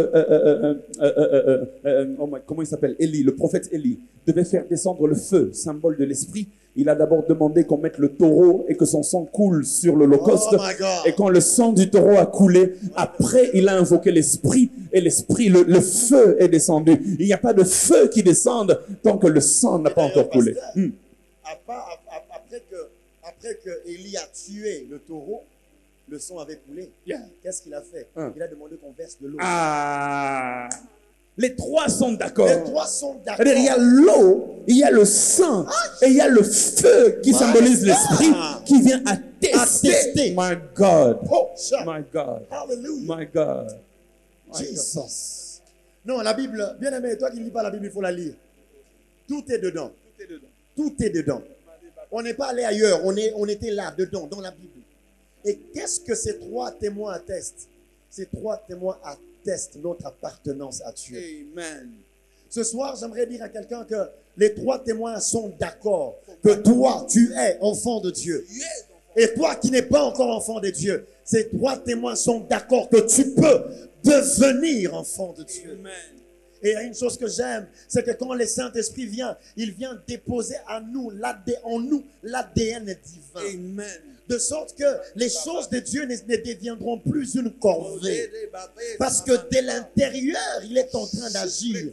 Speaker 3: comment il s'appelle, Élie, le prophète Élie, devait faire descendre le feu, symbole de l'Esprit, il a d'abord demandé qu'on mette le taureau et que son sang coule sur l'Holocauste. Et quand le sang du taureau a coulé, après il a invoqué l'Esprit et l'Esprit, le feu est descendu. Il n'y a pas de feu qui descende tant que le sang n'a pas encore coulé.
Speaker 2: Après que Élie a tué le taureau, le sang avait coulé. Qu'est-ce qu'il a fait? Il a demandé qu'on verse de l'eau.
Speaker 3: Les 3 sont d'accord.
Speaker 2: Les 3 sont d'accord.
Speaker 3: Il y a l'eau, il y a le sang et il y a le feu qui symbolise l'Esprit qui vient attester. My God. My God.
Speaker 2: Hallelujah.
Speaker 3: My God.
Speaker 2: Jesus. Non, la Bible, bien aimé, toi qui ne lis pas la Bible, il faut la lire. Tout est dedans. Tout est dedans. On n'est pas allé ailleurs, on était là, dedans, dans la Bible. Et qu'est-ce que ces 3 témoins attestent? Ces 3 témoins attestent notre appartenance à Dieu.
Speaker 3: Amen.
Speaker 2: Ce soir, j'aimerais dire à quelqu'un que les 3 témoins sont d'accord que toi, tu es enfant de Dieu. Et toi qui n'es pas encore enfant de Dieu, ces 3 témoins sont d'accord que tu peux devenir enfant de Dieu.
Speaker 3: Amen.
Speaker 2: Et il y a une chose que j'aime, c'est que quand le Saint-Esprit vient, il vient déposer en nous l'ADN divin.
Speaker 3: Amen.
Speaker 2: De sorte que les choses de Dieu ne deviendront plus une corvée. Parce que dès l'intérieur, il est en train d'agir.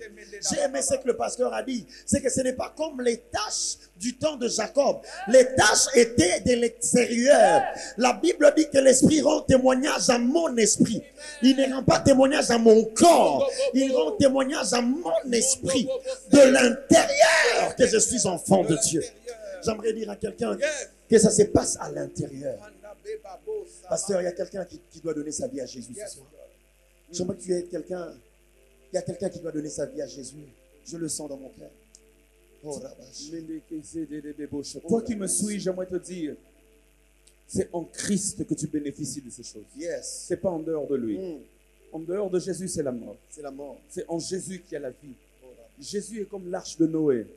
Speaker 2: J'ai aimé ce que le pasteur a dit. C'est que ce n'est pas comme les tâches du temps de Jacob. Les tâches étaient de l'extérieur. La Bible dit que l'Esprit rend témoignage à mon esprit. Il ne rend pas témoignage à mon corps. Il rend témoignage à mon esprit. De l'intérieur que je suis enfant de Dieu. J'aimerais dire à quelqu'un que ça se passe à l'intérieur. Pasteur, il y a quelqu'un qui doit donner sa vie à Jésus ce soir. J'aimerais que tu aies quelqu'un. Il y a quelqu'un qui doit donner sa vie à Jésus.
Speaker 1: Je le sens dans mon cœur. Oh, Rabash.
Speaker 3: Toi qui me suis, j'aimerais te dire, c'est en Christ que tu bénéficies de ces choses.
Speaker 1: Yes.
Speaker 3: C'est pas en dehors de lui.
Speaker 1: Mm.
Speaker 3: En dehors de Jésus, c'est la mort.
Speaker 1: C'est la mort.
Speaker 3: C'est en Jésus qu'il y a la vie.
Speaker 1: Oh, Rabash.
Speaker 3: Jésus est comme l'arche de Noé.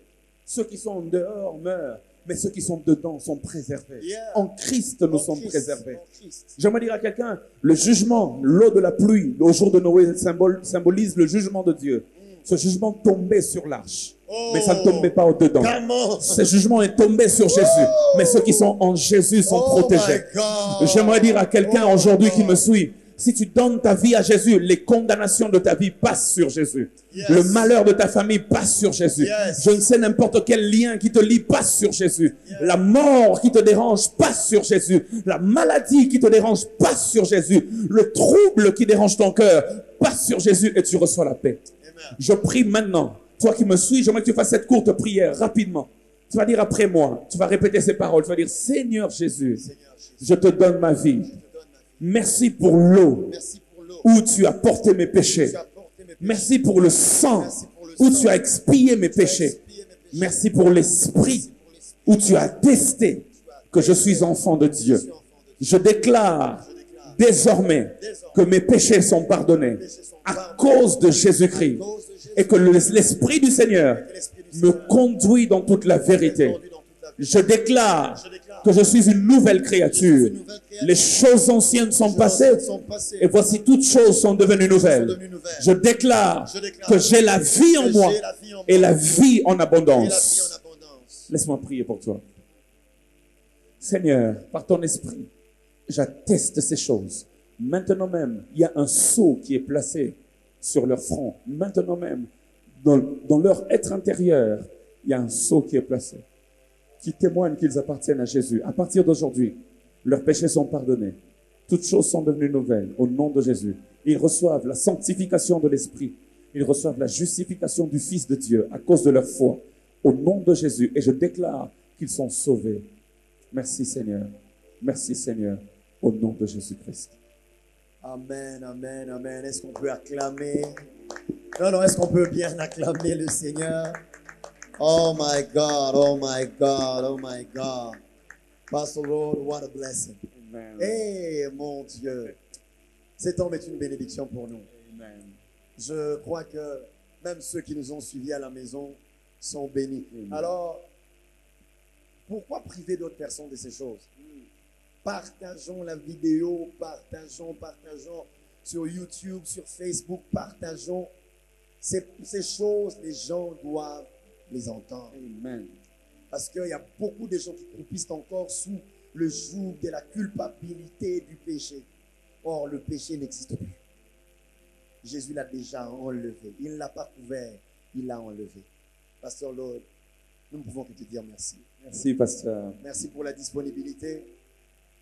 Speaker 3: Ceux qui sont en dehors meurent, mais ceux qui sont dedans sont préservés.
Speaker 1: Yeah.
Speaker 3: En Christ, nous
Speaker 1: En
Speaker 3: sommes
Speaker 1: Christ,
Speaker 3: préservés.
Speaker 1: en Christ.
Speaker 3: J'aimerais dire à quelqu'un, le jugement, l'eau de la pluie, au jour de Noé, symbolise le jugement de Dieu. Ce jugement tombait sur l'arche, mais ça ne tombait pas au-dedans.
Speaker 1: Comment?
Speaker 3: Ce jugement est tombé sur Jésus, mais ceux qui sont en Jésus sont protégés.
Speaker 1: My God.
Speaker 3: J'aimerais dire à quelqu'un aujourd'hui qui me suit, si tu donnes ta vie à Jésus, les condamnations de ta vie passent sur Jésus.
Speaker 1: Yes.
Speaker 3: Le malheur de ta famille passe sur Jésus.
Speaker 1: Yes.
Speaker 3: Je ne sais n'importe quel lien qui te lie passe sur Jésus.
Speaker 1: Yes.
Speaker 3: La mort qui te dérange passe sur Jésus. La maladie qui te dérange passe sur Jésus. Le trouble qui dérange ton cœur passe sur Jésus et tu reçois la paix.
Speaker 1: Amen.
Speaker 3: Je prie maintenant. Toi qui me suis, j'aimerais que tu fasses cette courte prière rapidement. Tu vas dire après moi, tu vas répéter ces paroles. Tu vas dire, Seigneur Jésus,
Speaker 1: Seigneur Jésus,
Speaker 3: je te donne ma vie.
Speaker 1: je te donne ma vie.
Speaker 3: Merci pour l'eau
Speaker 1: Merci pour l'eau.
Speaker 3: où tu as porté mes péchés.
Speaker 1: Tu as porté mes péchés.
Speaker 3: Merci pour le sang
Speaker 1: Merci pour le
Speaker 3: où
Speaker 1: sang.
Speaker 3: tu as expié mes
Speaker 1: Tu as
Speaker 3: péchés.
Speaker 1: expié mes péchés.
Speaker 3: Merci pour l'esprit
Speaker 1: Pour l'esprit.
Speaker 3: où tu as testé que je suis enfant de
Speaker 1: Je
Speaker 3: Dieu.
Speaker 1: suis enfant de Dieu.
Speaker 3: Je déclare
Speaker 1: Je déclare
Speaker 3: désormais que mes péchés sont pardonnés à cause de Jésus-Christ
Speaker 1: à cause de Jésus
Speaker 3: et que l'Esprit du Seigneur
Speaker 1: que l'Esprit du
Speaker 3: me
Speaker 1: Seigneur
Speaker 3: conduit dans toute la vérité.
Speaker 1: conduit dans toute la vie.
Speaker 3: Je déclare
Speaker 1: Je déclare
Speaker 3: que je suis une nouvelle créature.
Speaker 1: une nouvelle créature.
Speaker 3: Les choses anciennes sont passées
Speaker 1: sont passées.
Speaker 3: et voici toutes choses sont devenues nouvelles.
Speaker 1: devenues nouvelles.
Speaker 3: Je déclare
Speaker 1: Je déclare
Speaker 3: que j'ai la vie en
Speaker 1: que
Speaker 3: moi
Speaker 1: j'ai la vie en
Speaker 3: et
Speaker 1: moi
Speaker 3: la vie en
Speaker 1: et la vie
Speaker 3: abondance.
Speaker 1: en abondance.
Speaker 3: Laisse-moi prier pour toi. Seigneur, par ton esprit, j'atteste ces choses. Maintenant même, il y a un sceau qui est placé sur leur front. Maintenant même, dans leur être intérieur, il y a un sceau qui est placé, qui témoigne qu'ils appartiennent à Jésus. À partir d'aujourd'hui, leurs péchés sont pardonnés. Toutes choses sont devenues nouvelles au nom de Jésus. Ils reçoivent la sanctification de l'Esprit. Ils reçoivent la justification du Fils de Dieu à cause de leur foi au nom de Jésus. Et je déclare qu'ils sont sauvés. Merci Seigneur. Merci Seigneur. Au nom de Jésus-Christ.
Speaker 1: Amen, amen, amen. Est-ce qu'on peut acclamer? Non, est-ce qu'on peut bien acclamer le Seigneur? Oh my God, oh my God, oh my God. Pastor Lord, what a blessing.
Speaker 3: Amen.
Speaker 1: Eh, mon Dieu. Cet homme est une bénédiction pour nous.
Speaker 3: Amen.
Speaker 1: Je crois que même ceux qui nous ont suivis à la maison sont bénis.
Speaker 3: Amen.
Speaker 1: Alors, pourquoi priver d'autres personnes de ces choses? Partageons la vidéo, partageons sur YouTube, sur Facebook, partageons ces choses, les gens doivent les entendre.
Speaker 3: Amen.
Speaker 1: Parce qu'il y a beaucoup de gens qui croupissent encore sous le joug de la culpabilité du péché. Or, le péché n'existe plus. Jésus l'a déjà enlevé. Il ne l'a pas couvert, il l'a enlevé. Pasteur Lord, nous ne pouvons que te dire merci.
Speaker 3: Merci, pasteur.
Speaker 1: Merci pour la disponibilité.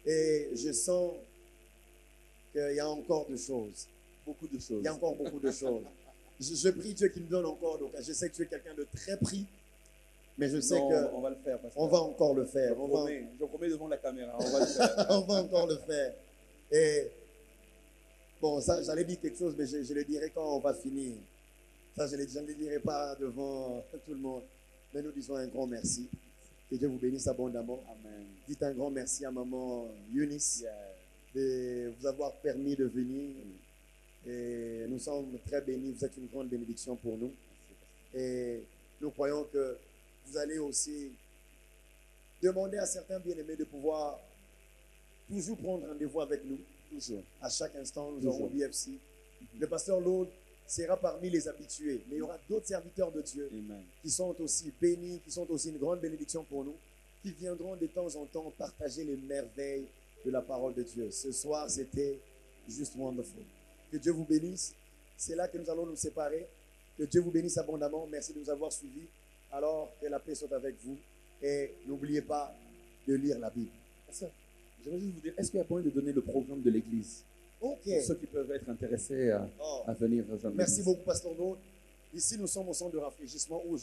Speaker 1: Et je sens qu'il y a encore de choses.
Speaker 3: Beaucoup de choses.
Speaker 1: Il y a encore beaucoup de choses. Je prie Dieu qu'il me donne encore. Donc, je sais que tu es quelqu'un de très pris. Mais je sais
Speaker 3: Non,
Speaker 1: que
Speaker 3: on va le faire, pasteur.
Speaker 1: on va encore le
Speaker 3: Je
Speaker 1: faire.
Speaker 3: promets devant la caméra, on va le faire.
Speaker 1: On va encore le faire. Et bon, ça, j'allais dire quelque chose, mais je le dirai quand on va finir. Ça, je ne le dirai pas devant tout le monde. Mais nous disons un grand merci. Que Dieu vous bénisse abondamment.
Speaker 3: Amen.
Speaker 1: Dites un grand merci à maman Eunice de vous avoir permis de venir. Et nous sommes très bénis. Vous êtes une grande bénédiction pour nous. Et nous croyons que vous allez aussi demander à certains bien-aimés de pouvoir toujours prendre rendez-vous avec nous. Toujours. À chaque instant, nous aurons BFC. Le pasteur Lord sera parmi les habitués. Mais il y aura d'autres serviteurs de Dieu
Speaker 3: Amen.
Speaker 1: qui sont aussi bénis, qui sont aussi une grande bénédiction pour nous, qui viendront de temps en temps partager les merveilles de la parole de Dieu. Ce soir, c'était juste wonderful. Que Dieu vous bénisse. C'est là que nous allons nous séparer. Que Dieu vous bénisse abondamment. Merci de nous avoir suivis. Alors, que la paix soit avec vous. Et n'oubliez pas de lire la Bible.
Speaker 3: J'aimerais juste vous dire, est-ce qu'il y a moyen de donner le programme de l'église
Speaker 1: Ok.
Speaker 3: pour ceux qui peuvent être intéressés
Speaker 1: Oh.
Speaker 3: à venir rejoindre
Speaker 1: Merci
Speaker 3: l'église?
Speaker 1: beaucoup, Pasteur Maud. Ici, nous sommes au centre de rafraîchissement où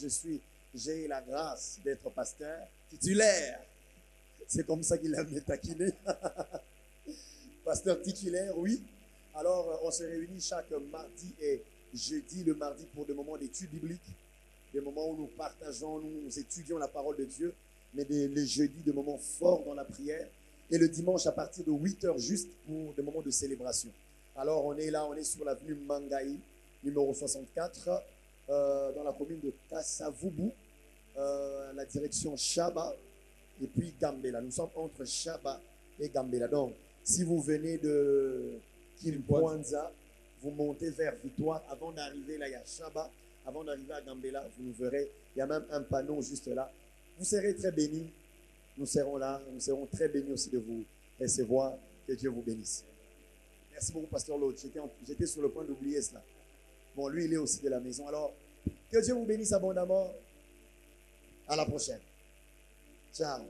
Speaker 1: j'ai la grâce d'être pasteur titulaire. C'est comme ça qu'il aime me taquiner. Pasteur titulaire, oui. Alors, on se réunit chaque mardi et jeudi. Le mardi pour des moments d'études bibliques. des moments où nous partageons, nous étudions la parole de Dieu, mais les jeudis, des moments forts dans la prière, et le dimanche à partir de 8h juste pour des moments de célébration. Alors on est là, on est sur l'avenue Mangaï, numéro 64, dans la commune de Kassavubu, la direction Chaba et puis Gambela. Nous sommes entre Chaba et Gambela. Donc, si vous venez de Kimpwanza, vous montez vers Victoire. Avant d'arriver là, il y a Chaba. Avant d'arriver à Gambela, vous nous verrez. Il y a même un panneau juste là. Vous serez très bénis. Nous serons là. Nous serons très bénis aussi de vous recevoir. Que Dieu vous bénisse. Merci beaucoup, Pasteur Lode. J'étais sur le point d'oublier cela. Bon, lui, il est aussi de la maison. Alors, que Dieu vous bénisse abondamment. À la prochaine. Ciao.